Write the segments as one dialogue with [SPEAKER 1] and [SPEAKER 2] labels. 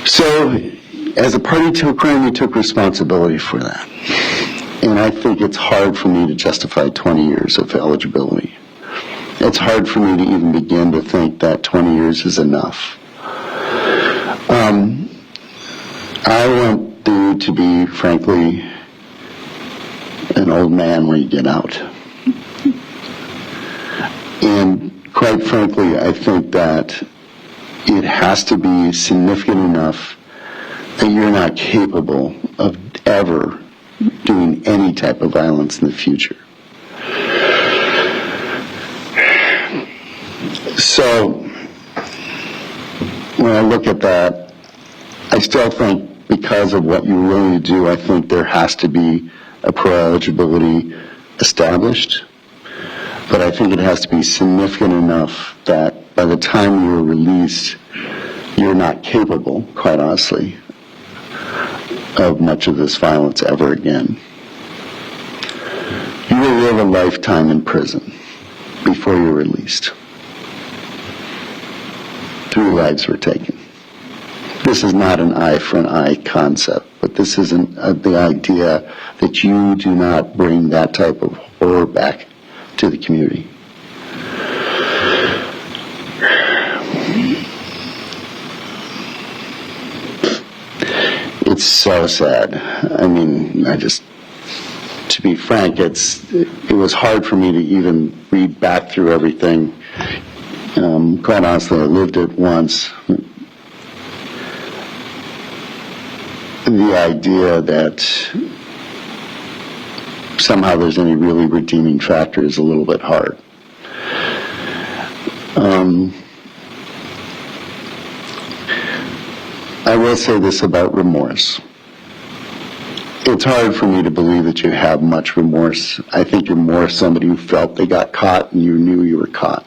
[SPEAKER 1] So, as a party to a crime, you took responsibility for that. And I think it's hard for me to justify 20 years of eligibility. It's hard for me to even begin to think that 20 years is enough. I want you to be, frankly, an old man when you get out. And quite frankly, I think that it has to be significant enough that you're not capable of ever doing any type of violence in the future. So, when I look at that, I still think because of what you're willing to do, I think there has to be a pro-eligibility established. But I think it has to be significant enough that by the time you're released, you're not capable, quite honestly, of much of this violence ever again. You will live a lifetime in prison before you're released. 3 lives were taken. This is not an eye for an eye concept, but this is the idea that you do not bring that type of horror back to the community. It's so sad. I mean, to be frank, it was hard for me to even read back through everything. Quite honestly, I lived it once. The idea that somehow there's any really redeeming factor is a little bit hard. I will say this about remorse. It's hard for me to believe that you have much remorse. I think you're more somebody who felt they got caught and you knew you were caught.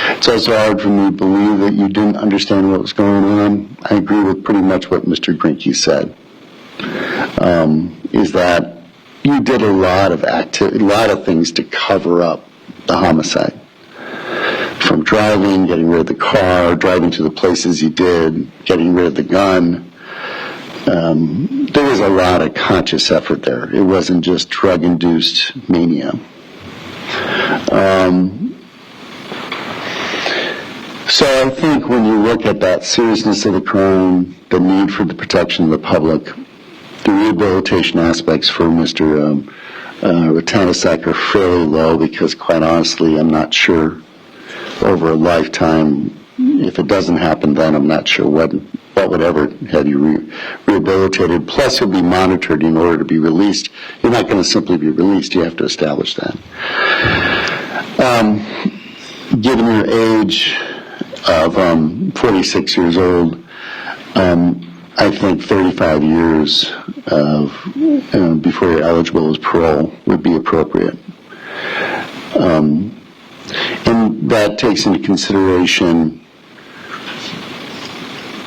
[SPEAKER 1] It's also hard for me to believe that you didn't understand what was going on. I agree with pretty much what Mr. Grinke said, is that you did a lot of things to cover up the homicide. From driving, getting rid of the car, driving to the places you did, getting rid of the gun. There was a lot of conscious effort there. It wasn't just drug-induced mania. So I think when you look at that seriousness of the crime, the need for the protection of the public, the rehabilitation aspects for Mr. Rattanasack are fairly low because, quite honestly, I'm not sure over a lifetime, if it doesn't happen then, I'm not sure what would ever have you rehabilitated. Plus, you'll be monitored in order to be released. You're not going to simply be released. You have to establish that. Given your age of 46 years old, I think 35 years before you're eligible as parole would be appropriate. And that takes into consideration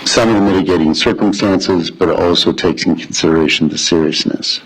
[SPEAKER 1] some of the mitigating circumstances, but it also takes into consideration the seriousness.